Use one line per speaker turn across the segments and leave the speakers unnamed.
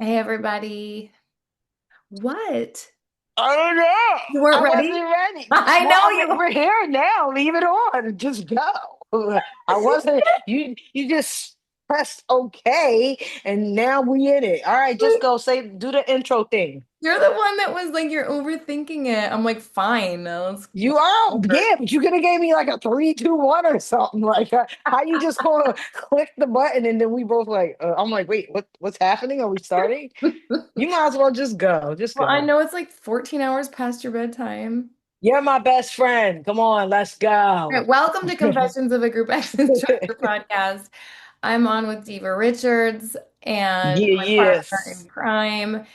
Hey everybody. What?
I don't know.
You weren't
I wasn't
ready?
ready.
I
Well,
know
I mean,
you.
we're here now. Leave it on. Just go. I wasn't. You just pressed OK, and now we in it. All right, just go. Say, do the intro thing.
You're the one that was like, you're overthinking it. I'm like, fine,
You
let's
are,
go for
yeah, but you could have gave me like a 3, 2, 1 or something. Like, how you just gonna click the button and then we both like, I'm like, wait, what's happening? Are we starting?
it.
You might as well just go. Just
Well, I
go.
know it's like 14 hours past your bedtime.
You're my best friend. Come on, let's
All
go.
right, welcome to Confessions of a Group X Instructor podcast. I'm on with Diva Richards and
Yeah,
my partner
yes.
in crime,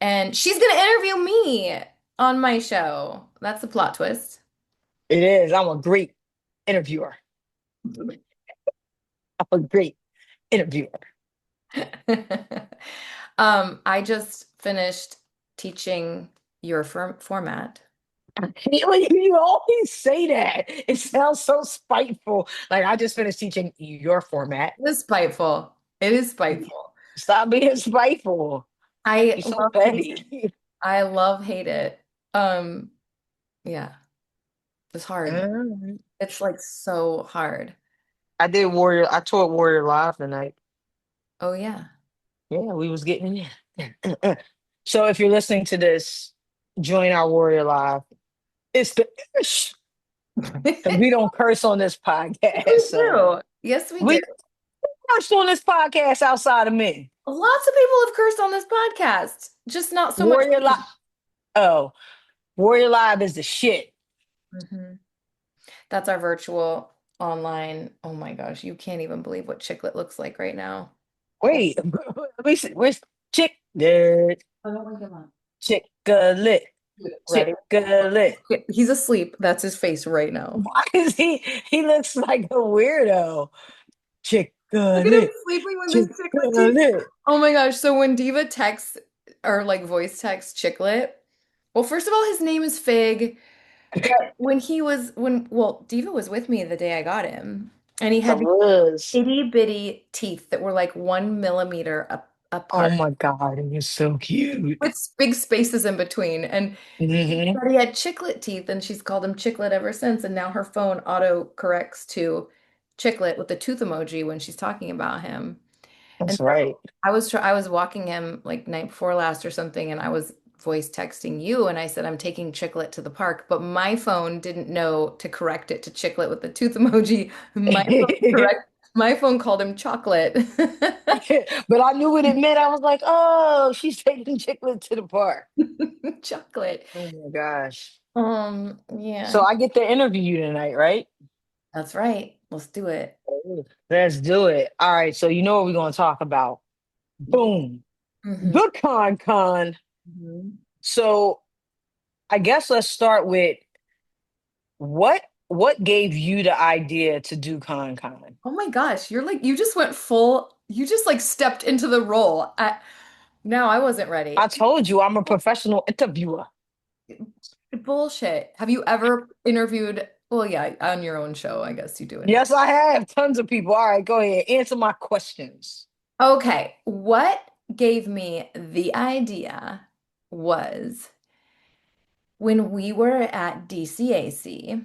and she's gonna interview me on my show. That's the plot twist.
It is. I'm a great interviewer. I'm a great interviewer.
I just finished teaching your format.
You always say that. It sounds so spiteful. Like I just finished teaching your format.
It is spiteful. It is spiteful.
Stop being spiteful.
I
You're so
love hate it.
petty.
I love hate it. Um, yeah, it's hard.
Alright.
It's like so hard.
I did Warrior. I taught Warrior Live tonight.
Oh yeah.
Yeah, we was getting in there. So if you're listening to this, join our Warrior Live. It's the ish. Because we don't curse on this podcast.
We
So
do. Yes, we do.
we cursed on this podcast outside of me.
Lots of people have cursed on this podcast, just not so much
Warrior Live.
me.
Oh, Warrior Live is the shit.
Mhm. That's our virtual online. Oh my gosh, you can't even believe what Chicklet looks like right now.
Wait, let me see. Where's chick? There,
Oh, don't wake him up.
chick-a-lit,
Ready?
chick-a-lit.
He's asleep. That's his face right now.
Why is he? He looks like a weirdo.
Look at him
Chick-a-lit,
sleeping with his chiclet teeth.
chick-a-lit.
Oh my gosh. So when Diva texts or like voice texts Chicklet, well, first of all, his name is Fig. But well, Diva was with me the day I got him, and he
I
had these
was.
itty bitty teeth that were like 1 millimeter
Oh
apart
my God, he was so cute.
with big spaces in between. And
Hmm.
but he had chiclet teeth, and she's called him Chicklet ever since. And now her phone auto corrects to Chicklet with the tooth emoji when she's talking about him. And
That's
so
right.
I was walking him like night before last or something, and I was voice texting you, and I said I'm taking Chicklet to the park, but my phone didn't know to correct it to Chicklet with the tooth emoji. My phone called him Chocolate.
But I knew what it meant. I was like, oh, she's taking Chicklet to the park.
Chocolate.
Oh my gosh. So
Yeah,
I get to interview you tonight, right?
that's right. Let's do it.
Ooh, let's do it. All right. So you know what we're going to talk about. Boom.
Hmm.
The con.
Hmm.
So I guess let's start with what gave you the idea to do con.
Oh my gosh, you just went full, you just like stepped into the role. No, I wasn't ready.
I told you I'm a professional interviewer.
Bullshit. Have you ever interviewed? Well, yeah, on your own show, I guess you do it.
Yes, I have tons of people. All right, go ahead. Answer my questions.
Okay, what gave me the idea was when we were at DCAC.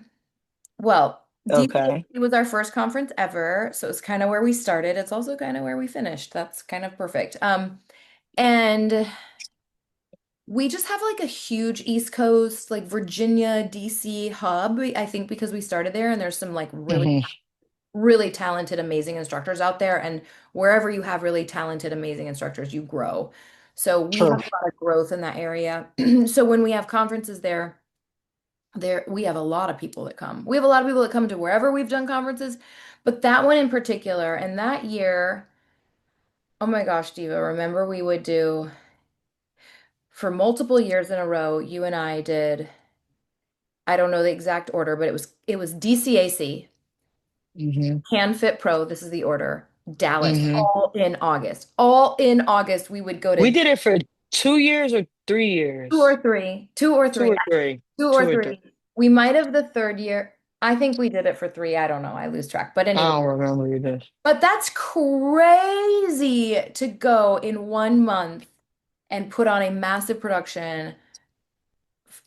Well,
Okay.
DCAC was our first conference ever, so it's kind of where we started. It's also kind of where we finished. That's kind of perfect. And we just have like a huge East Coast, like Virginia, DC hub, I think because we started there and there's some like
Hmm.
really talented, amazing instructors out there. And wherever you have really talented, amazing instructors, you grow. So we have
True.
a lot of growth in that area. So when we have conferences there we have a lot of people that come. We have a lot of people that come to wherever we've done conferences, but that one in particular, and that year, oh my gosh, Diva, remember we would do for multiple years in a row, you and I did, I don't know the exact order, but it was DCAC,
Hmm.
Can Fit Pro, this is the order, Dallas,
Hmm.
all in August. All in August, we would go
We
to
did it for 2 years or three
two
years.
or three, two or
Two
three,
or three.
two
Two
or
or three.
three. We might have the third year. I think we did it for three. I don't know. I lose track. But
I
anyway,
don't remember either.
but that's crazy to go in 1 month. and put on a massive production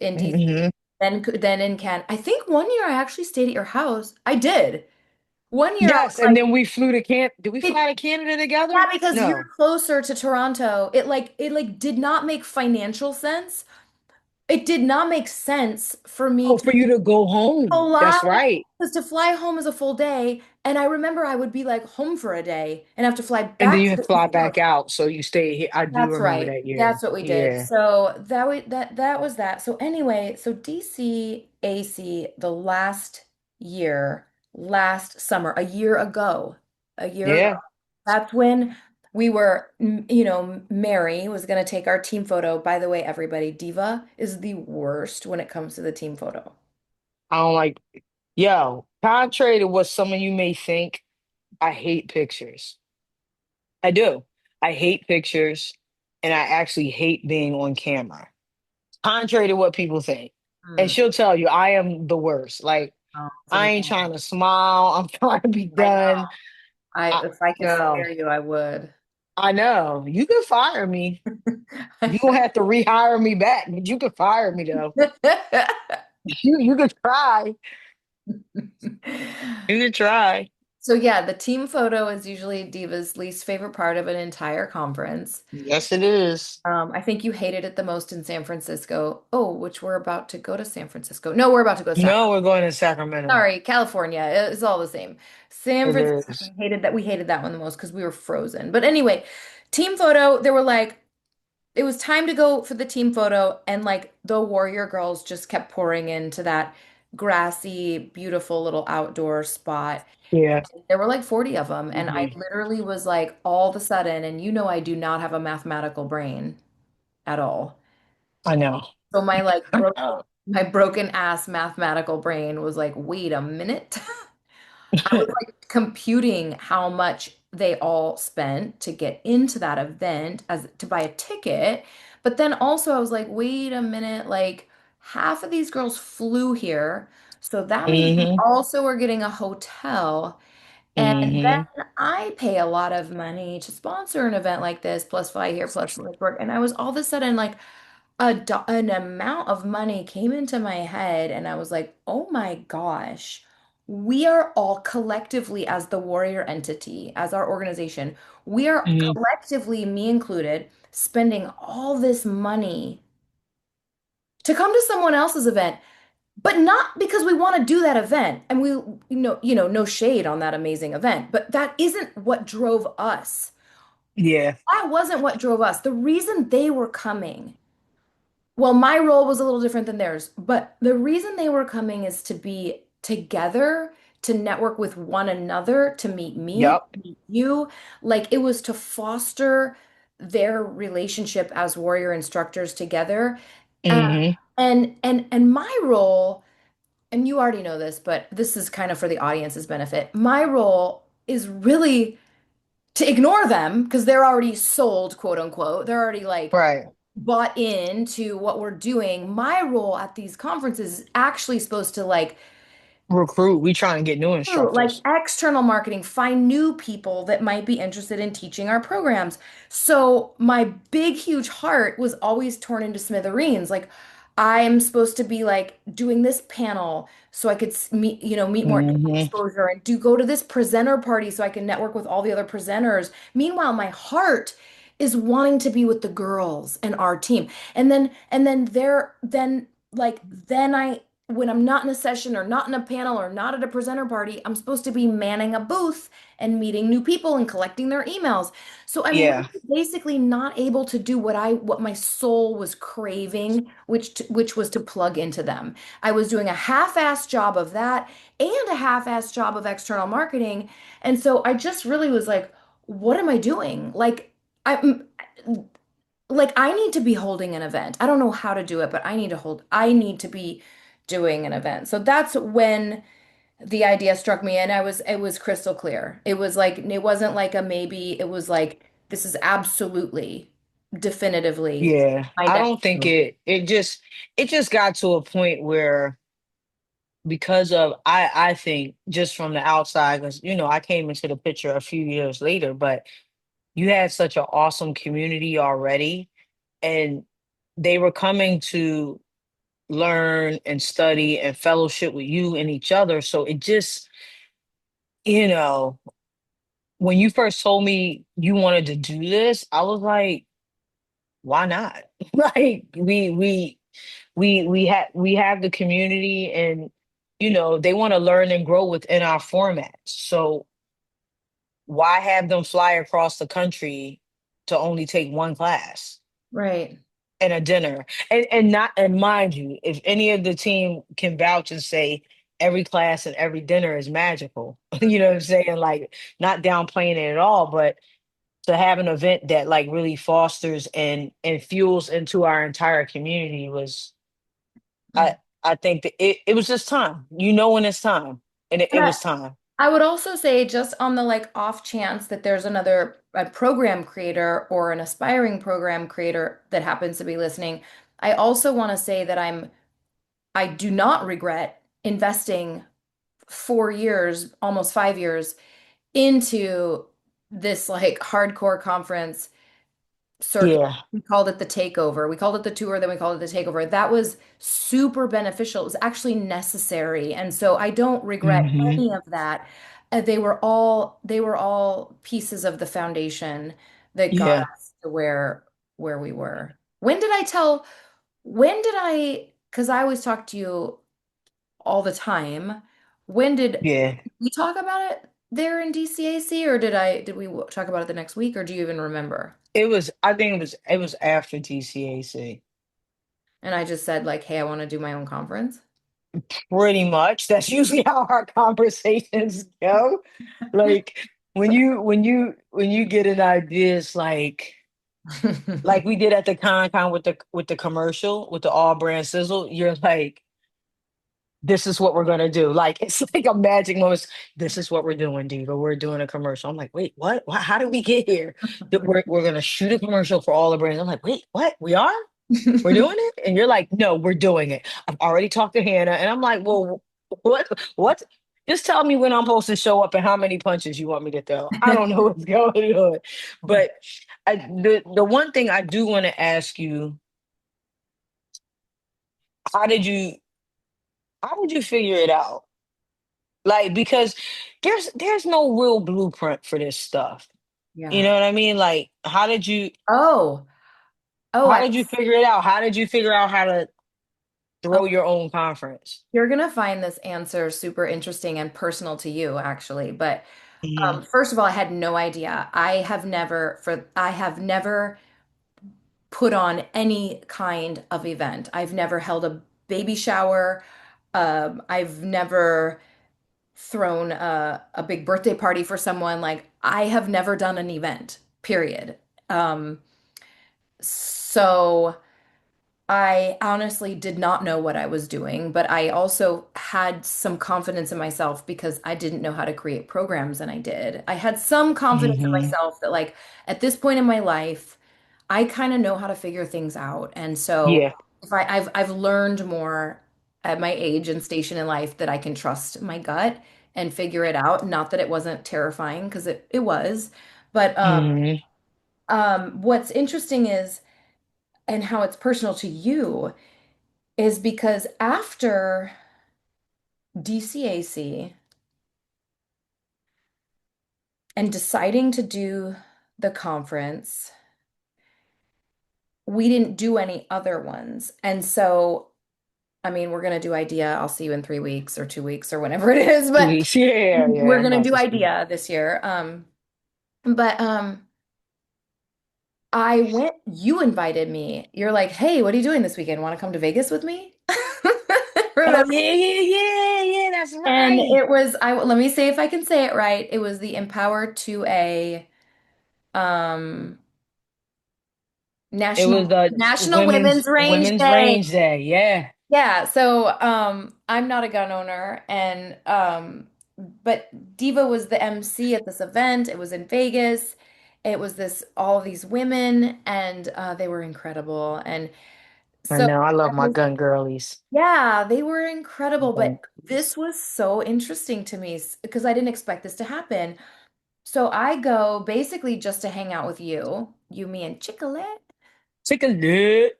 in DC.
Hmm.
Then in Canada. I think one year I actually stayed at your house. I did. One year I was
Yes, and
like,
then we flew to Can. Did we
it,
fly to Canada
yeah,
together?
because you're
No.
closer to Toronto. It like did not make financial sense. It did not make sense for me
Oh,
to
for you to go home.
fly
That's right.
because to fly home is a full day. And I remember I would be like home for a day and have to fly
And then
back
you
to
have to
the
fly
East
back
Coast.
out, so you stay here. I do
That's
remember
right.
that year.
That's what we did.
Yeah.
So that was that. So anyway, so DC AC the last year, last summer, a year ago.
Yeah.
That's when we were, Mary was going to take our team photo. By the way, everybody, Diva is the worst when it comes to the team photo.
I don't like, yo, contrary to what some of you may think, I hate pictures. I do. I hate pictures and I actually hate being on camera. Contrary to what people think. And
Hmm.
she'll tell you, I am the worst. Like,
Oh, so
I ain't trying to smile. I'm trying to be
I know.
done.
If I could
Girl,
spare you, I would.
I know. You can fire me. You gonna have to rehire me back, but you can fire me though. You can try. You can try.
So yeah, the team photo is usually Diva's least favorite part of an entire conference.
Yes, it is.
I think you hated it the most in San Francisco. Oh, which we're about to go to San Francisco. No, we're about to go to
No,
Sacramento.
we're going to Sacramento.
Sorry, California. It's all the same. San
It
Francisco,
is.
we hated that one the most because we were frozen. But anyway, team photo, they were like, it was time to go for the team photo, and like the Warrior girls just kept pouring into that grassy, beautiful little outdoor spot.
Yeah.
There were like 40 of them, and I
Mhm.
literally was like, all of a sudden, and I do not have a mathematical brain at all.
I know.
So my like
I
broken,
know.
my broken ass mathematical brain was like, wait a minute. I was like computing how much they all spent to get into that event as to buy a ticket. But then also I was like, wait a minute, like half of these girls flew here. So that means we
Hmm.
also are getting a hotel. And
Hmm.
then I pay a lot of money to sponsor an event like this, plus fly here, plus live work. And I was all of a sudden like an amount of money came into my head, and I was like, oh my gosh, we are all collectively, as the Warrior entity, as our organization, we are
Hmm.
collectively, me included, spending all this money to come to someone else's event. But not because we want to do that event. And we, no shade on that amazing event, but that isn't what drove us.
Yeah.
That wasn't what drove us. The reason they were coming, well, my role was a little different than theirs, but the reason they were coming is to be together, to network with one another, to meet me,
Yep.
to meet you. Like it was to foster their relationship as warrior instructors together. Uh,
Hmm.
and my role, and you already know this, but this is kind of for the audience's benefit. My role is really to ignore them because they're already sold, quote unquote. They're already like
Right.
bought into what we're doing. My role at these conferences is actually supposed to like
Recruit. We trying to get new
like
instructors.
external marketing, find new people that might be interested in teaching our programs. So my big, huge heart was always torn into smithereens. Like I'm supposed to be like doing this panel so I could meet more
Hmm.
exposure and do go to this presenter party so I can network with all the other presenters. Meanwhile, my heart is wanting to be with the girls and our team. And then then I when I'm not in a session or not in a panel or not at a presenter party, I'm supposed to be manning a booth and meeting new people and collecting their emails. So I'm really
Yeah.
basically not able to do what my soul was craving, which was to plug into them. I was doing a half-assed job of that and a half-assed job of external marketing. And so I just really was like, what am I doing? Like I need to be holding an event. I don't know how to do it, but I need to be doing an event. So that's when the idea struck me, and it was crystal clear. It was like it wasn't like a maybe, it was like this is absolutely definitively
Yeah.
my
I
next
don't think
move.
it just got to a point where because of I think just from the outside, because I came into the picture a few years later, but you had such an awesome community already. and they were coming to learn and study and fellowship with you and each other. So it just, you know, when you first told me you wanted to do this, I was like, why not? Like we have the community, and they want to learn and grow within our formats. So why have them fly across the country to only take one class
Right.
and a dinner? And mind you, if any of the team can vouch and say every class and every dinner is magical, you know what I'm saying? Like, not downplaying it at all, but to have an event that like really fosters and fuels into our entire community was, I
Mm.
I think that it was just time. When it's time. And it
And
was time.
I would also say, just on the like off chance that there's another a program creator or an aspiring program creator that happens to be listening, I also want to say that I do not regret investing 4 years, almost 5 years into this like hardcore conference circuit.
Yeah.
We called it the takeover. We called it the tour, then we called it the takeover. That was super beneficial. It was actually necessary. And so I don't regret
Hmm.
any of that. They were all pieces of the foundation that got
Yeah.
us to where we were. When did I, because I always talk to you all the time. When did
Yeah.
we talk about it there in DCAC, or did we talk about it the next week, or do you even remember?
I think it was after TCAC.
And I just said like, hey, I want to do my own conference.
Pretty much. That's usually how our conversations go. Like, when you get an idea, it's like we did at the con with the commercial with the all brand sizzle. You're like, this is what we're gonna do. Like, it's like a magic moment. This is what we're doing, Diva. We're doing a commercial. I'm like, wait, what? How did we get here? That we're gonna shoot a commercial for all the brands. I'm like, wait, what? We are? We're doing it? And you're like, no, we're doing it. I've already talked to Hannah. And I'm like, well, what? Just tell me when I'm supposed to show up and how many punches you want me to throw. I don't know what's going on. But the one thing I do want to ask you, how did you how did you figure it out? Like, because there's no real blueprint for this stuff. You
Yeah.
know what I mean? Like, how did you
Oh, oh,
how did you figure it out? How did you figure out how to throw
okay.
your own conference?
You're gonna find this answer super interesting and personal to you, actually. But
Hmm.
first of all, I had no idea. I have never put on any kind of event. I've never held a baby shower. I've never thrown a big birthday party for someone. Like, I have never done an event, period. Um, so I honestly did not know what I was doing, but I also had some confidence in myself because I didn't know how to create programs, and I did. I had some confidence in
Hmm.
myself that, like, at this point in my life, I kind of know how to figure things out. And so
Yeah.
if I've learned more at my age and station in life that I can trust my gut and figure it out. Not that it wasn't terrifying, because it was. But
Hmm.
what's interesting is, and how it's personal to you, is because after DCAC and deciding to do the conference, we didn't do any other ones. And so, I mean, we're going to do Idea. I'll see you in 3 weeks or 2 weeks or whenever it is, but
Yeah, yeah,
we're
I'm
going to
about
do
to speak.
Idea this year. But I went, you invited me. You're like, hey, what are you doing this weekend? Want to come to Vegas with me?
Oh,
Remember?
yeah, yeah, yeah, yeah, that's
And
right.
it was, let me say if I can say it right. It was the Empower 2A um
It was
National Women's Range
women's
Day.
range day. Yeah.
Yeah, so I'm not a gun owner, and but Diva was the MC at this event. It was in Vegas. It was this all these women, and they were incredible. And
I
so
know. I
I
love my
was,
gun girlies.
yeah, they were incredible.
Gun
But
girlies.
this was so interesting to me because I didn't expect this to happen. So I go basically just to hang out with you, me, and Chicolette.
Take a look.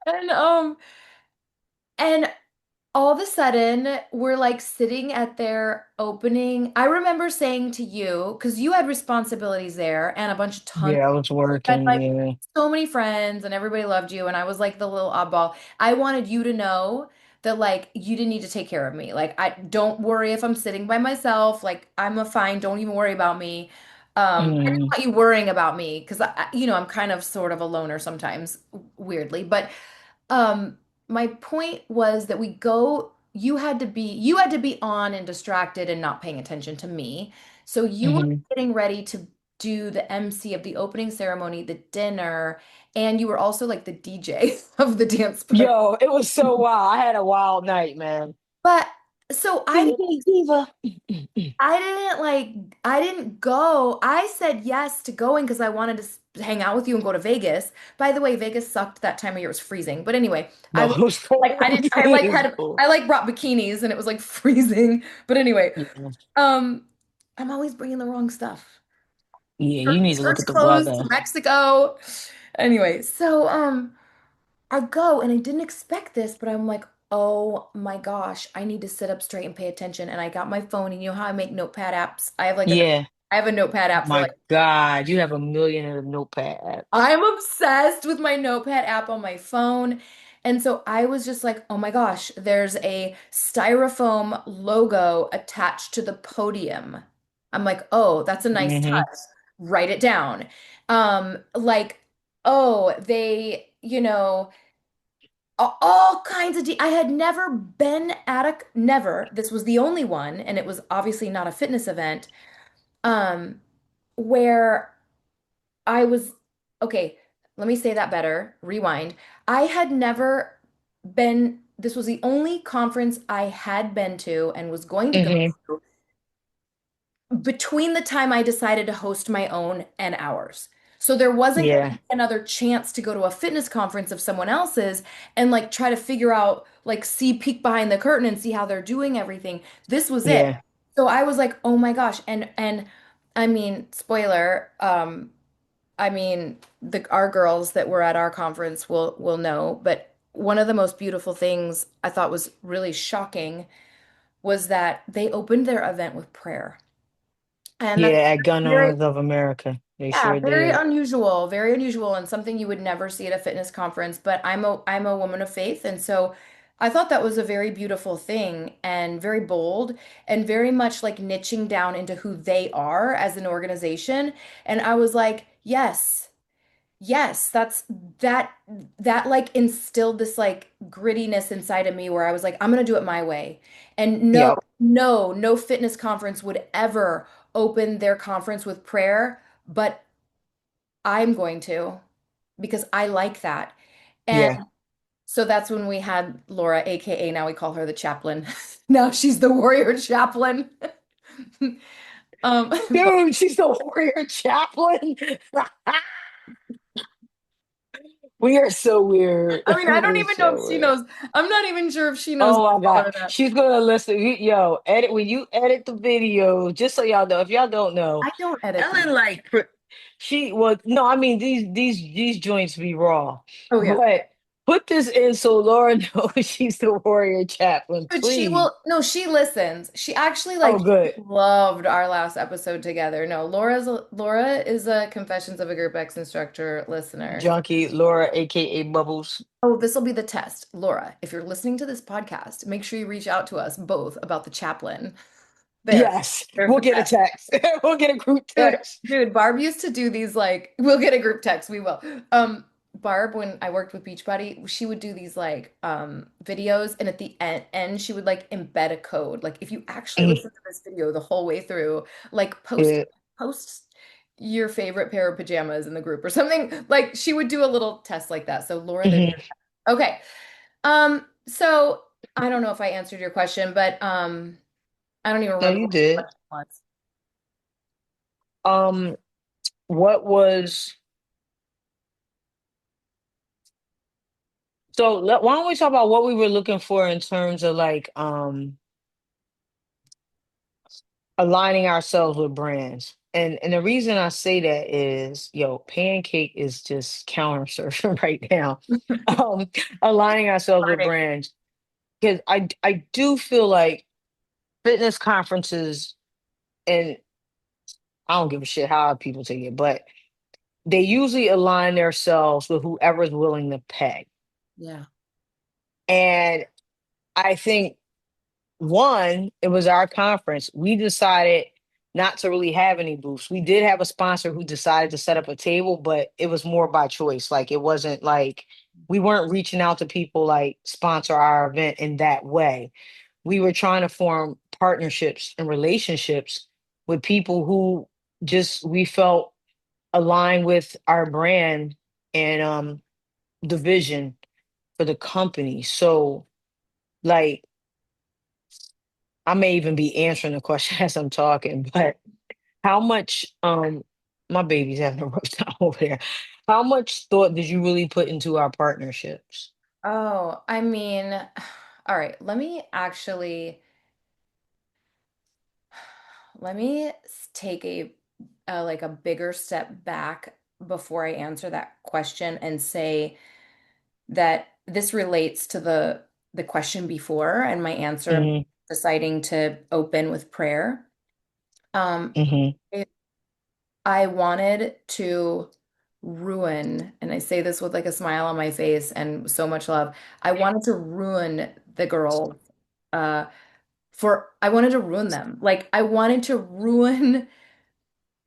And and all of a sudden we're like sitting at their opening. I remember saying to you, because you had responsibilities there and a bunch of tons,
Yeah, I was
had
working.
like
Yeah.
so many friends and everybody loved you and I was like the little oddball. I wanted you to know that like you didn't need to take care of me. Like I don't worry if I'm sitting by myself. Like I'm a fine, don't even worry about me. I didn't
Mm,
want you worrying about me because I'm kind of sort of a loner sometimes, weirdly. But um, my point was that you had to be on and distracted and not paying attention to me. So you were
hmm
getting ready to do the MC of the opening ceremony, the dinner, and you were also like the DJ of the dance party.
Yo, it was so wild. I had a wild night, man.
But so
DJ Diva.
I didn't go. I said yes to going because I wanted to hang out with you and go to Vegas. By the way, Vegas sucked that time of year. It was freezing. But anyway, I
No,
was
it was
like I
cold.
didn't I like
It was
had
cold.
I like brought bikinis and it was like freezing. But anyway,
Yeah.
um I'm always bringing the wrong stuff.
Yeah, you need to look
Church
at the
clothes to
weather.
Mexico. Anyway, so I go and I didn't expect this, but I'm like, oh my gosh, I need to sit up straight and pay attention. And I got my phone, and you know how I make notepad apps?
Yeah.
I have a notepad app for
My
like,
God, you have a million of notepad apps.
I'm obsessed with my notepad app on my phone. And so I was just like, oh my gosh, there's a styrofoam logo attached to the podium. I'm like, oh, that's a nice
Hmm
touch. Write it down. Like, oh, all kinds of I had never been at a never. This was the only one, and it was obviously not a fitness event, um, where I was okay, let me say that better. Rewind. I had never been, this was the only conference I had been to and was going to go
hmm
to between the time I decided to host my own and ours. So there wasn't going to
Yeah.
be another chance to go to a fitness conference of someone else's and like try to figure out, like, see, peek behind the curtain and see how they're doing everything. This was it.
Yeah.
So I was like, oh my gosh. And I mean, spoiler, I mean, our girls that were at our conference will know, but one of the most beautiful things I thought was really shocking was that they opened their event with prayer. And
Yeah,
that's
at Gun
very,
Owners of America. They
yeah,
sure did.
very unusual, and something you would never see at a fitness conference. But I'm a woman of faith, and so I thought that was a very beautiful thing and very bold and very much like niching down into who they are as an organization. And I was like, yes. Yes, that that like instilled this like grittiness inside of me where I was like, I'm gonna do it my way. And no,
Yep.
no fitness conference would ever open their conference with prayer, but I'm going to because I like that. And
Yeah.
so that's when we had Laura, aka now we call her the chaplain. Now she's the warrior chaplain. But
Dude, she's the warrior chaplain. We are so weird.
I mean, I don't
We're
even know
so
if she
weird.
knows. I'm not even sure if she knows
Oh
that
my
I call
God.
her that.
She's gonna listen. Yo, edit when you edit the video, just so y'all know. If y'all don't know,
I don't edit them.
Ellen she well, no, I mean these joints be raw.
Oh yeah.
But put this in so Laura knows she's the warrior chaplain,
But she
please.
will, no, she listens. She actually
Oh
like
good.
loved our last episode together. No, Laura is a Confessions of a Group X instructor listener.
Junkie Laura, aka Bubbles.
Oh, this will be the test. Laura, if you're listening to this podcast, make sure you reach out to us both about the chaplain. There.
Yes,
There's
we'll
the
get a
test.
text. We'll get a group
Dude,
text.
Barb used to do these like we'll get a group text, we will. Barb, when I worked with Beachbody, she would do these like videos and at the end she would like embed a code. Like if you actually
Mm,
listen to this video the whole way through, like
yeah.
post your favorite pair of pajamas in the group or something. Like she would do a little test like that. So Laura, there's
Mhm.
your okay. So I don't know if I answered your question, but I don't even
No,
remember
you
what the
did.
question was.
Um, what was why don't we talk about what we were looking for in terms of like aligning ourselves with brands? and the reason I say that is, yo, Pancake is just counter surfing right now, um, aligning ourselves with
Funny.
brands because I do feel like fitness conferences, and I don't give a shit how people take it, but they usually align themselves with whoever's willing to pay.
Yeah.
And I think one, it was our conference. We decided not to really have any booths. We did have a sponsor who decided to set up a table, but it was more by choice. Like it wasn't like we weren't reaching out to people like sponsor our event in that way. We were trying to form partnerships and relationships with people who just we felt aligned with our brand and the vision for the company. So like I may even be answering the question as I'm talking, but how much my baby's having a rough time over there. How much thought did you really put into our partnerships?
Oh, I mean, all right, let me take a like a bigger step back before I answer that question and say that this relates to the question before and my answer about
Hmm.
deciding to open with prayer. Um,
Hmm.
I wanted to ruin, and I say this with like a smile on my face and so much love. I wanted to ruin the girls. Uh, I wanted to ruin them. Like I wanted to ruin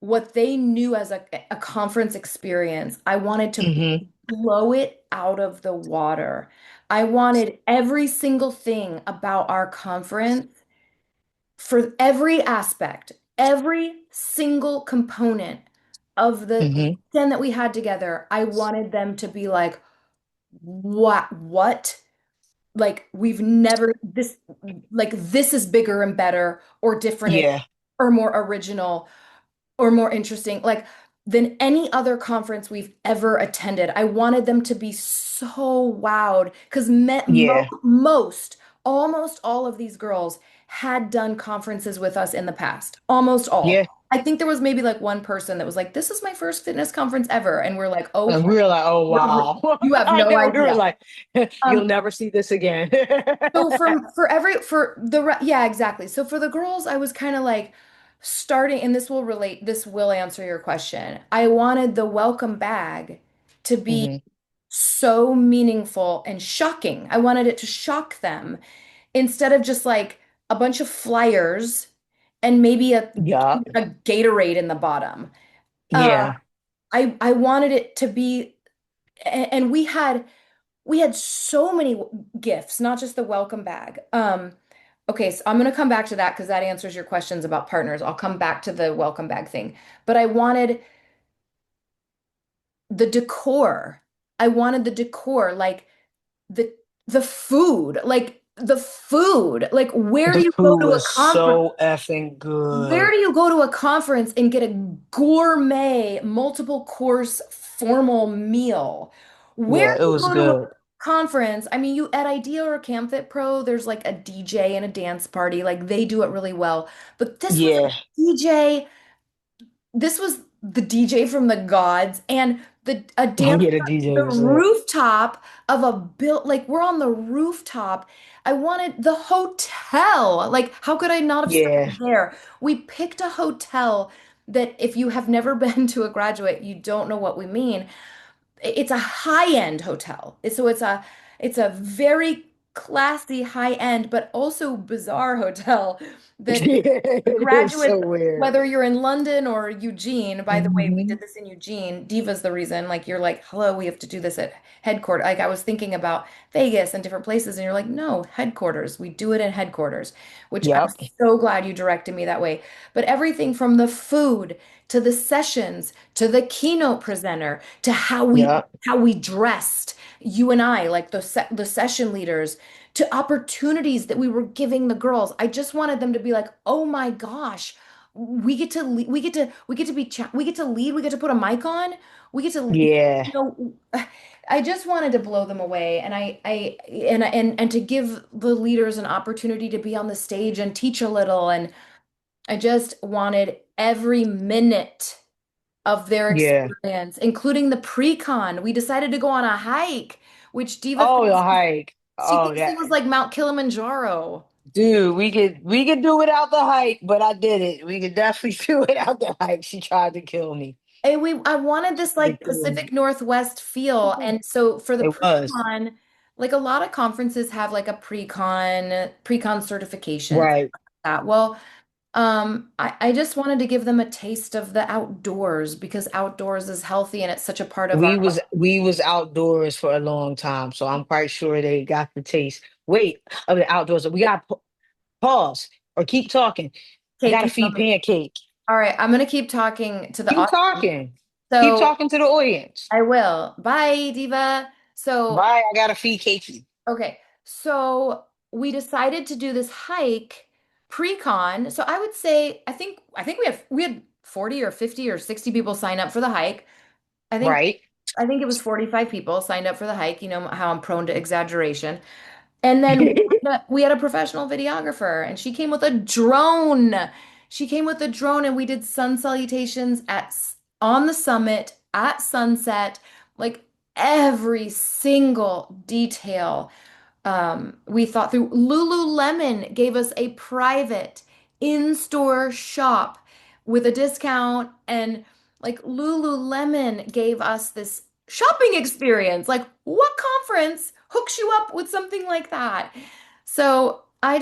what they knew as a conference experience. I wanted to
Hmm.
blow it out of the water. I wanted every single thing about our conference for every aspect, every single component of the
Hmm.
weekend that we had together. I wanted them to be like, what? Like we've never this like this is bigger and better or different
Yeah.
or more original or more interesting like than any other conference we've ever attended. I wanted them to be so wowed because
Yeah.
most, almost all of these girls had done conferences with us in the past. Almost all.
Yeah.
I think there was maybe like one person that was like, "This is my first fitness conference ever," and we're like, "Oh,
And we were like, oh wow.
you have
I
no
know we were
idea."
like, you'll
Um,
never see this again.
So for yeah, exactly. So for the girls, I was kind of like starting, and this will answer your question. I wanted the welcome bag to be
Hmm.
so meaningful and shocking. I wanted it to shock them instead of just like a bunch of flyers and maybe
Yeah.
a Gatorade in the bottom. Uh,
Yeah.
I wanted it to be, and we had so many gifts, not just the welcome bag. Okay, so I'm going to come back to that because that answers your questions about partners. I'll come back to the welcome bag thing. But I wanted the decor. I wanted the decor, like the the food. Like where do
The
you go
food
to a
was
conference?
so effing
Where
good.
do you go to a conference and get a gourmet, multiple course formal meal? Where
Yeah,
do
it
you
was
go to a
good.
conference? I mean, you at Idea or CamFit Pro, there's like a DJ and a dance party. Like they do it really well. But this was a
Yeah.
DJ. This was the DJ from the gods and the a dance
Yeah, the DJ
the
was lit.
rooftop of a built like we're on the rooftop. I wanted the hotel. Like how could I not have
Yeah.
started there? We picked a hotel that if you have never been to a graduate, you don't know what we mean. It's a high-end hotel. It's a very classy high-end but also bizarre hotel that
Yeah, it is
graduates,
so weird.
whether you're in London or Eugene, by the way, we
Hmm.
did this in Eugene. Diva's the reason. Like, you're like, hello, we have to do this at headquarters. Like, I was thinking about Vegas and different places, and you're like, no, headquarters. We do it in headquarters, which I'm
Yep.
so glad you directed me that way. But everything from the food to the sessions to the keynote presenter to
Yep.
how we dressed, you and I, like the session leaders to opportunities that we were giving the girls. I just wanted them to be like, "Oh my gosh, we get to we get to lead, we get to put a mic on. We get to
Yeah.
you know I just wanted to blow them away and and to give the leaders an opportunity to be on the stage and teach a little and I just wanted every minute of their
Yeah.
experience, including the pre-con. We decided to go on a hike, which Diva
Oh, the
thinks
hike.
she
Oh,
thinks it
that
was like Mount Kilimanjaro.
dude, we could do without the hike, but I did it. We could definitely do without the hike. She tried to kill me.
And I wanted this
Tried to
like
kill me.
Pacific Northwest feel. And so for the
It was.
pre-con, like a lot of conferences have like a pre-con certification.
Right.
That well, I just wanted to give them a taste of the outdoors because outdoors is healthy and it's such a part of our
We was outdoors for a long time, so I'm quite sure they got the taste. Wait, of the outdoors. We got pause or keep talking. I
Okay,
got a
keep
feed
going.
pancake.
All right, I'm gonna keep talking to the
Keep
audience.
talking. Keep
So
talking to the audience.
I will. Bye, Diva. So,
Bye. I got a feed cake.
okay. So we decided to do this hike pre-con. So I would say I think we had 40 or 50 or 60 people sign up for the hike. I think
Right.
I think it was 45 people signed up for the hike. You know how I'm prone to exaggeration. And then we had a professional videographer, and she came with a drone. She came with a drone, and we did sun salutations on the summit at sunset, like every single detail. We thought through. Lululemon gave us a private in-store shop with a discount, and like Lululemon gave us this shopping experience. Like, what conference hooks you up with something like that? So I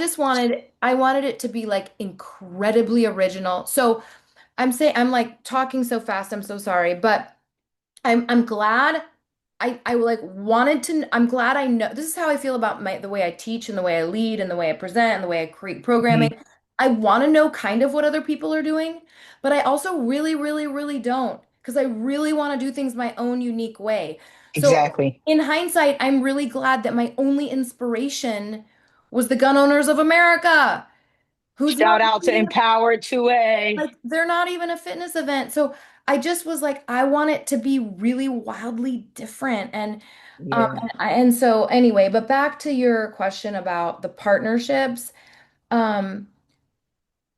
wanted it to be like incredibly original. So I'm like talking so fast. I'm so sorry, but I'm glad I like wanted to I'm glad I know this is how I feel about the way I teach and the way I lead and the way I present and the way I create programming.
Mhm.
I want to know kind of what other people are doing, but I also really, really, really don't because I really want to do things my own unique way. So
Exactly.
in hindsight, I'm really glad that my only inspiration was the gun owners of America, who's not
Shout out to
even
Empowered 2A.
like they're not even a fitness event. So I just was like, I want it to be really wildly different.
Yeah.
And so anyway, but back to your question about the partnerships. Um,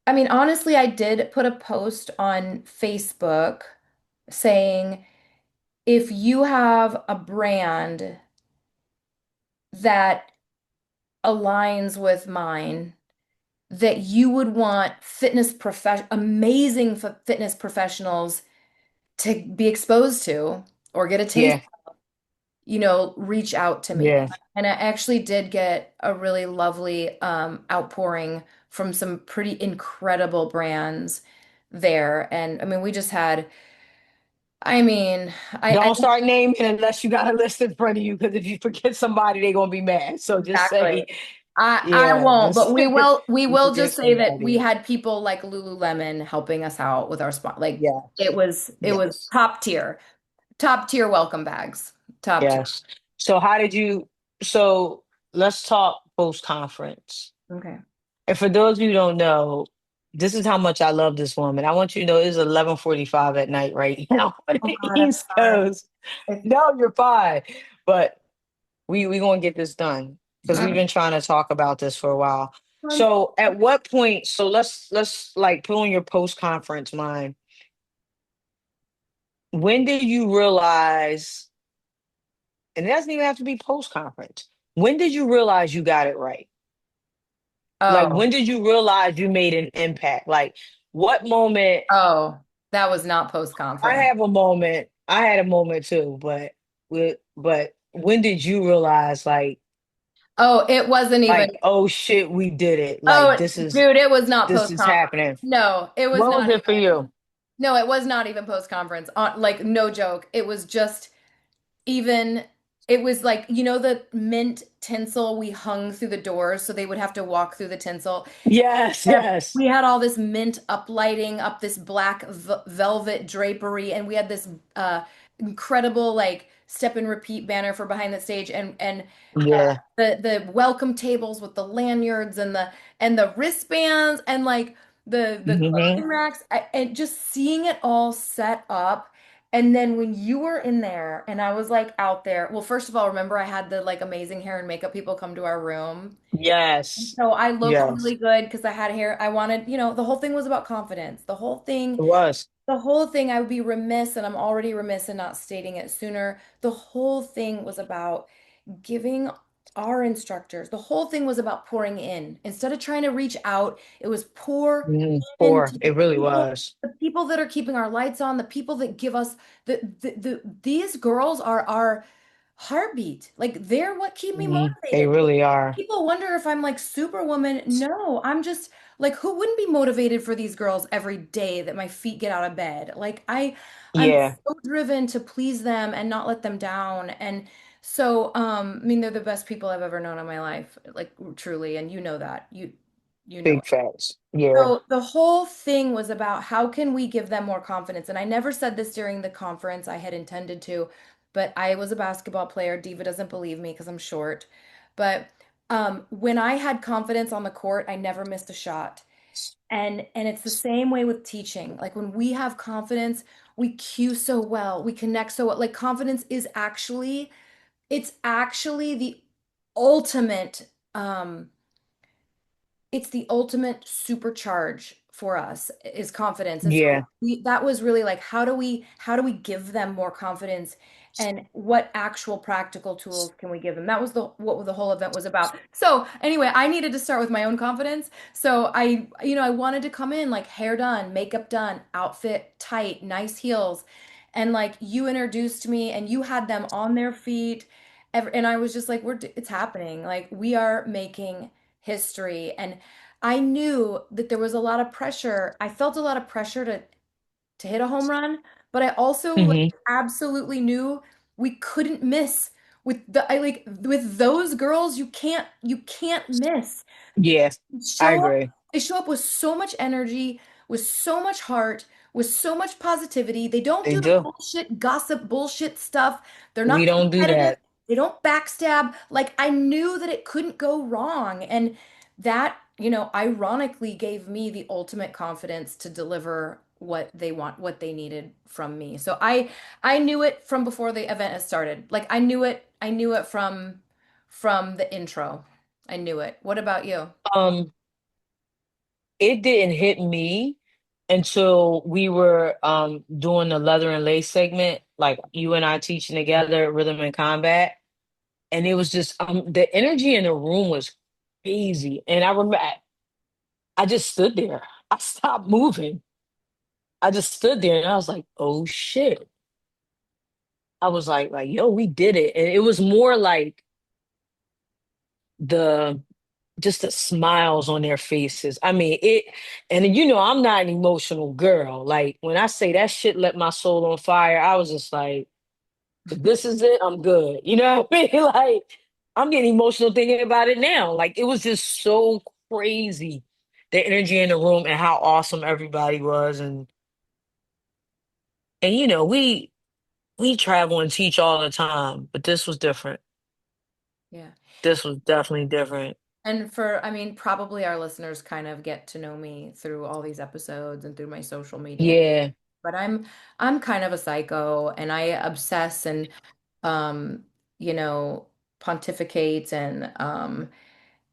I mean, honestly, I did put a post on Facebook saying if you have a brand that aligns with mine, that you would want fitness professionals to be exposed to or get a taste,
Yeah.
reach out to me.
Yeah.
And I actually did get a really lovely outpouring from some pretty incredible brands there. And I mean, we just had, I mean, I
Don't start naming unless you got a list in front of you, because if you forget somebody, they're gonna be mad. So just
exactly.
say,
I
yeah,
won't, but
just
we
you
will
forget
just say that we
somebody.
had people like Lululemon helping us out with our spot. Like
Yes.
it was
Yes.
top tier welcome bags, top tier.
Yes. So how did you so let's talk post conference.
Okay.
And for those of you who don't know, this is how much I love this woman. I want you to know it's 11:45 at night right now on
Oh
the
God, I'm
East
sorry.
Coast. No, you're fine. But we gonna get this done because we've been trying to talk about this for a while.
I'm
So at what point, so let's like put on your post conference mind. When did you realize, and it doesn't even have to be post conference, when did you realize you got it right? Like
Oh,
when did you realize you made an impact? Like what moment?
oh, that was not post
I
conference.
have a moment. I had a moment too, but when did you realize
Oh, it wasn't even.
oh shit, we did it. Like
Oh, dude, it was not
this
post
is
conference.
happening.
No, it was
What was
not
it for
even.
you?
No, it was not even post conference. Like no joke. It was just even. It was like the mint tinsel we hung through the doors, so they would have to walk through the tinsel.
Yes,
And
yes.
we had all this mint uplighting up this black velvet drapery, and we had this incredible like step and repeat banner for behind the stage, and
Yeah.
the welcome tables with the lanyards and the wristbands and like the
Hmm.
clothing racks, and just seeing it all set up And then when you were in there and I was like out there, well, first of all, remember I had the like amazing hair and makeup people come to our room.
Yes.
So I looked
Yes.
really good because I had hair. I wanted, the whole thing was about confidence.
It was.
The whole thing, I would be remiss, and I'm already remiss in not stating it sooner. The whole thing was about giving our instructors, the whole thing was about pouring in. Instead of trying to reach out, it was pour
Poor.
into
It really was.
the people that are keeping our lights on, the people that give us these girls are our heartbeat. Like they're what keep me
They
motivated.
really are.
People wonder if I'm like superwoman. No, I'm just like who wouldn't be motivated for these girls every day that my feet get out of bed? Like I'm
Yeah.
so driven to please them and not let them down. And so I mean they're the best people I've ever known in my life, like truly, and you know that. You know
Big
it.
facts. Yeah.
So the whole thing was about how can we give them more confidence? And I never said this during the conference. I had intended to, but I was a basketball player. Diva doesn't believe me because I'm short. But when I had confidence on the court, I never missed a shot. And it's the same way with teaching. Like when we have confidence, we cue so well, we connect so well. Like confidence is actually, it's actually the ultimate it's the ultimate supercharge for us is confidence. And so
Yeah.
that was really like how do we give them more confidence and what actual practical tools can we give them? That was the whole event was about. So anyway, I needed to start with my own confidence. So I wanted to come in like hair done, makeup done, outfit tight, nice heels. And like you introduced me and you had them on their feet. And I was just like, it's happening. Like we are making history. And I knew that there was a lot of pressure. I felt a lot of pressure to hit a home run, but I also like
hmm
absolutely knew we couldn't miss with with those girls, you can't miss.
Yeah. I
Show up,
agree.
they show up with so much energy, with so much heart, with so much positivity. They don't
They
do the
do.
bullshit, gossip, bullshit stuff. They're
We
not
don't do
competitive.
that.
They don't backstab. Like I knew that it couldn't go wrong. And that, ironically gave me the ultimate confidence to deliver what they want, what they needed from me. So I knew it from before the event has started. Like I knew it from the intro. I knew it. What about you?
Um, it didn't hit me until we were doing the leather and lace segment, like you and I teaching together rhythm and combat. And it was just the energy in the room was crazy. And I remember I just stood there. I stopped moving. I just stood there and I was like, oh shit. I was like, yo, we did it. And it was more like the just the smiles on their faces. I mean, and I'm not an emotional girl. Like when I say that shit lit my soul on fire, I was just like, if this is it, I'm good. You know what I mean? Like I'm getting emotional thinking about it now. Like it was just so crazy, the energy in the room and how awesome everybody was. And we travel and teach all the time, but this was different.
Yeah.
This was definitely different.
And I mean, probably our listeners kind of get to know me through all these episodes and through my social media.
Yeah.
But I'm kind of a psycho and I obsess and um, you know, pontificate and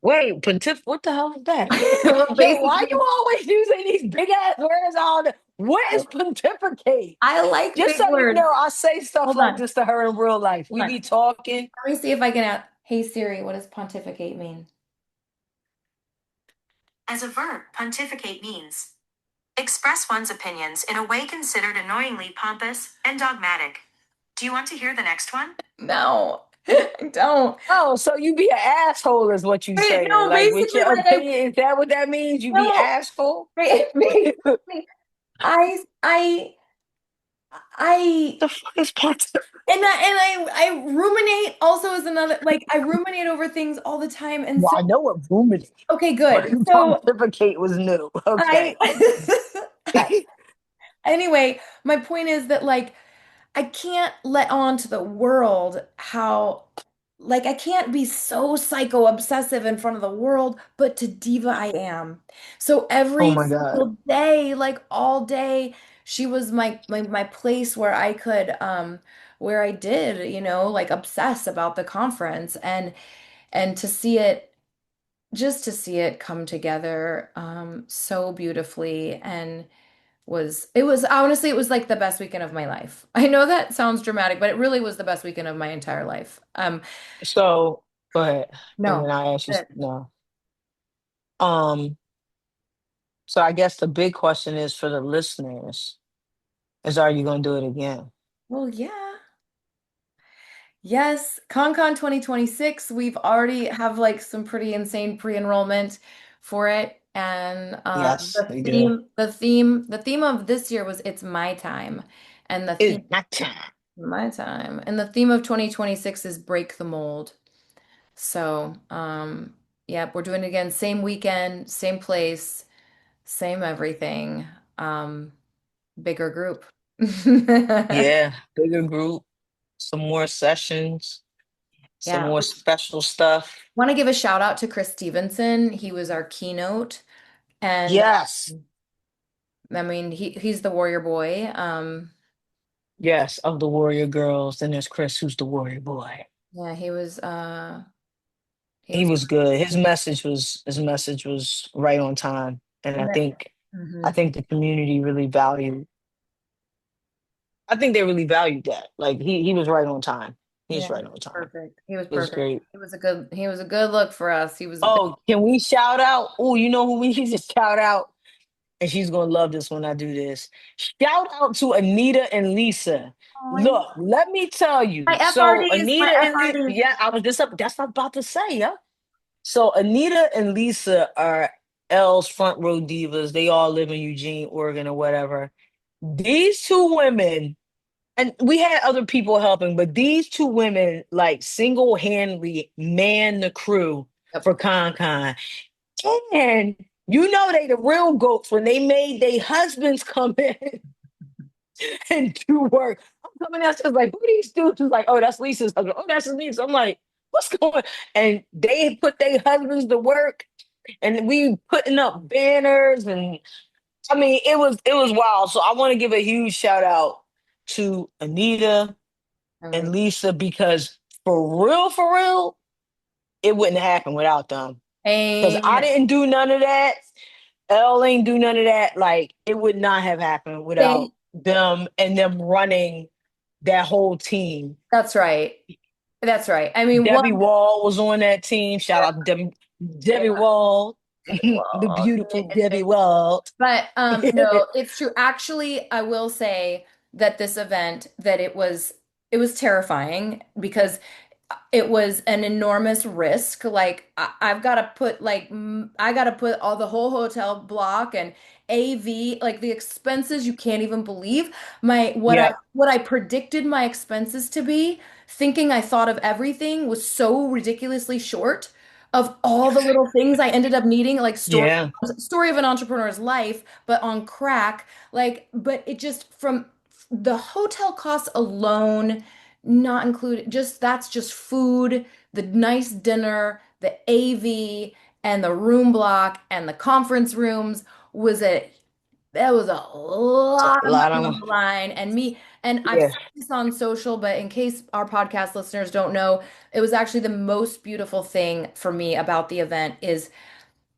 Wait, pontiff, what the hell is that?
well
Yo, why you
basically
always using these big ass words all the what is pontificate?
I like
Just
big
so you
words.
know, I say stuff
Hold
like
on.
this to her in real life.
Hold
We
on.
be talking.
Let me see if I can Hey Siri, what does pontificate mean? As a verb, pontificate means express one's opinions in a way considered annoyingly pompous and dogmatic. Do you want to hear the next one? No, I don't.
Oh, so you be an asshole is what you
Wait,
saying.
no,
Like with
basically,
your
like I
opinion, is that what that means? You be
no,
asshole?
basically,
The
I I
fuck is pontificate?
and I ruminate also is another like I ruminate over things all the time, and
Well,
so
I know what ruminate,
okay,
but
good. So
pontificate was new.
I,
Okay.
I anyway, my point is that like I can't let on to the world how, like, I can't be so psycho obsessive in front of the world, but to Diva I am. So
Oh
every
my God.
single day, like all day, she was my place where I could where I did, like obsess about the conference and to see it just to see it come together so beautifully and it was honestly it was like the best weekend of my life. I know that sounds dramatic, but it really was the best weekend of my entire life.
So go ahead, and then
No.
I ask you. No. Um. So I guess the big question is for the listeners is, are you going to do it again?
Well, yeah. Yes, ConCon 2026, we've already have like some pretty insane pre-enrollment for it. And
Yes, we do.
the theme of this year was It's My Time. And the theme
It's not time.
My time. And the theme of 2026 is Break the Mold. So, yeah, we're doing it again, same weekend, same place, same everything. Um, Bigger group.
Yeah, bigger group, some more sessions, some
Yeah.
more special stuff.
Want to give a shout out to Chris Stevenson. He was our keynote. And
Yes,
I mean, he's the warrior boy.
yes, of the Warrior Girls. Then there's Chris, who's the Warrior Boy.
Yeah, he
He
was
was good. His message was right on time, and I think I
Mhm.
think the community really valued. I think they really valued that. Like he was right on time. He was
Yeah,
right on time.
perfect. He was
It was
perfect.
great.
He was a good look for us. He was a big
Oh, can we shout out? Oh, you know who we need to shout out? And she's gonna love this when I do this. Shout out to Anita and Lisa.
oh, I know.
Look, let me tell
My
you. So
FRDs,
Anita
my
and Lisa,
FRDs.
yeah, I was just up. That's what I'm about to say, yeah. So Anita and Lisa are L's front row divas. They all live in Eugene, Oregon, or whatever. These two women, and we had other people helping, but these two women like single-handedly man the crew
Yep.
for ConCon. And you know they the real goats when they made their husbands come in and do work. I'm coming out, she's like, who are these dudes? She's like, oh, that's Lisa's husband. Oh, that's Lisa's. I'm like, what's going on? And they put their husbands to work and we putting up banners and I mean it was wild. So I want to give a huge shout out to Anita and
Amazing.
Lisa because for real, it wouldn't happen without them. Because I
Amen.
didn't do none of that. Elle ain't do none of that. Like it would not have happened without
They,
them and them running that whole team.
that's right. That's right. I mean,
Debbie
one,
Wall was on that team. Shout out to
yeah,
Debbie Wall, the
well,
beautiful Debbie Wall.
but no, it's true. Actually, I will say that this event that it was terrifying because it was an enormous risk. Like I've got to put I got to put all the whole hotel block and AV like the expenses you can't even believe. My
Yep.
what I predicted my expenses to be, thinking I thought of everything was so ridiculously short of all the little things I ended up needing like
Yeah.
story of an entrepreneur's life but on crack like but it just from the hotel costs alone not included just that's just food, the nice dinner, the AV and the room block and the conference rooms was a that was a
So
lot
a
of
lot
money
of
on
them.
the line and me and I've
Yeah.
said this on social but in case our podcast listeners don't know it was actually the most beautiful thing for me about the event is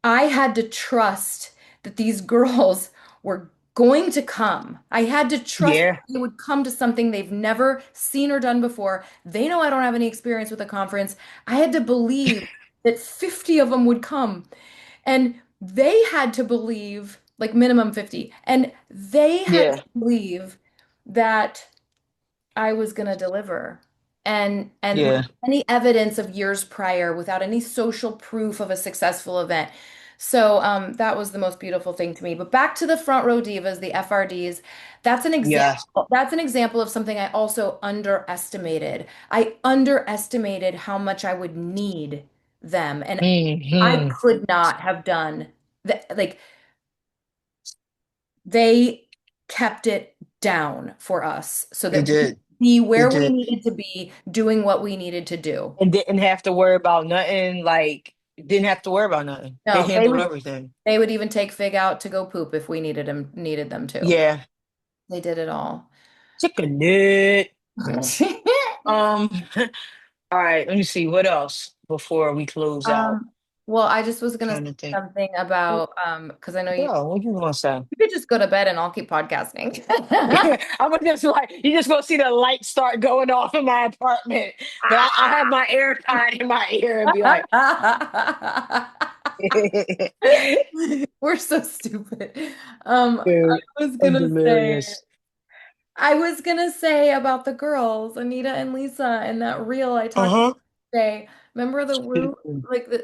I had to trust that these girls were going to come. I had to trust
Yeah.
they would come to something they've never seen or done before. They know I don't have any experience with a conference. I had to believe that 50 of them would come. And they had to believe, like minimum 50, and they had to
Yeah.
believe that I was going to deliver. And
Yeah.
without any evidence of years prior, without any social proof of a successful event. So that was the most beautiful thing to me. But back to the front row divas, the FRDs, that's an example.
Yes.
That's an example of something I also underestimated. I underestimated how much I would need them, and I
Hmm.
could not have done that. Like they kept it down for us so
They
that we
did.
could be
They
where we
did.
needed to be, doing what we needed to do.
And didn't have to worry about nothing. Like didn't have to worry about nothing. They
No,
handled everything.
they would even take Fig out to go poop if we needed them to.
Yeah.
They did it all.
Chicken it. Um, all right, let me see what else before we close out.
Um, well, I just was gonna say
Trying to think.
something about because I know you
Yo, what you gonna say?
you could just go to bed and I'll keep podcasting.
I'm gonna just like you just gonna see the lights start going off in my apartment, but I'll have my AirPod in my ear and be like,
We're so stupid.
dude, I'm delirious.
I was gonna say about the girls, Anita and Lisa, and that reel I talked
Uh-huh.
today. Remember the woo,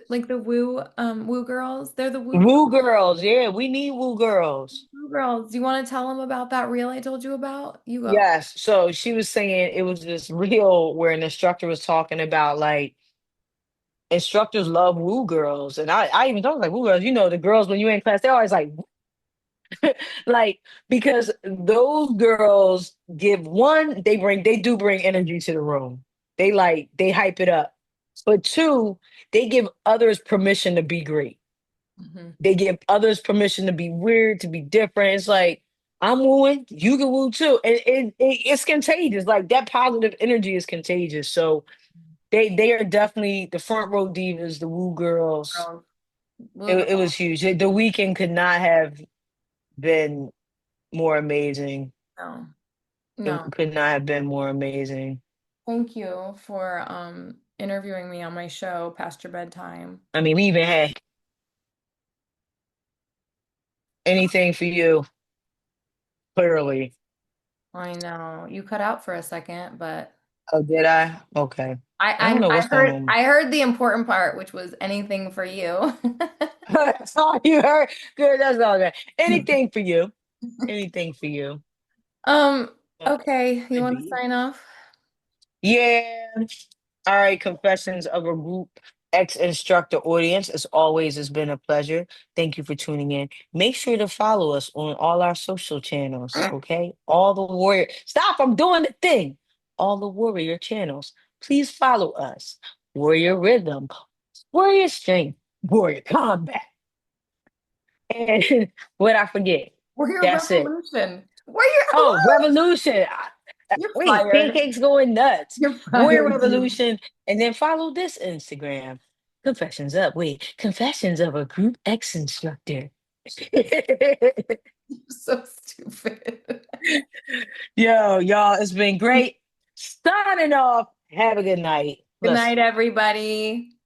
like the woo, woo girls? They're the woo
Woo girls, yeah, we need woo girls.
woo girls. Do you want to tell them about that reel I told you about? You go.
Yes. So she was saying it was this reel where an instructor was talking about like instructors love woo girls. And I even thought like woo girls, the girls when you in class, they're always like like because those girls give one, they do bring energy to the room. They hype it up. But two, they give others permission to be great.
Mhm.
They give others permission to be weird, to be different. It's like I'm wooing, you can woo too, and it's contagious. Like that positive energy is contagious. So they are definitely the front row divas, the woo girls.
Girls, woo
It
girls.
was huge. The weekend could not have been more amazing.
No,
It
no.
could not have been more amazing.
Thank you for interviewing me on my show past your bedtime.
I mean, we even had anything for you, clearly.
I know you cut out for a second, but
Oh, did I? Okay. I don't know
I
what's going on.
I heard the important part, which was anything for you.
That's all you heard. Good. That's all good. Anything for you. Anything for you.
Um,
But
okay, you
could
want to
be.
sign off?
Yeah. All right. Confessions of a Group X Instructor audience. As always, it's been a pleasure. Thank you for tuning in. Make sure to follow us on all our social channels. Okay. All the warrior. Stop. I'm doing the thing. All the warrior channels. Please follow us. Warrior Rhythm, Warrior Strength, Warrior Combat. And what I forget.
We're your
That's it.
revolution. We're your
Oh,
hello.
Revolution.
You're
Wait,
fired.
Pancake's going nuts.
You're
Warrior
fired, dude.
Revolution. And then follow this Instagram. Confessions up. Wait, Confessions of a Group X Instructor.
You're so stupid.
Yo, y'all, it's been great. Signing off. Have a good night.
Good night,
Listen.
everybody.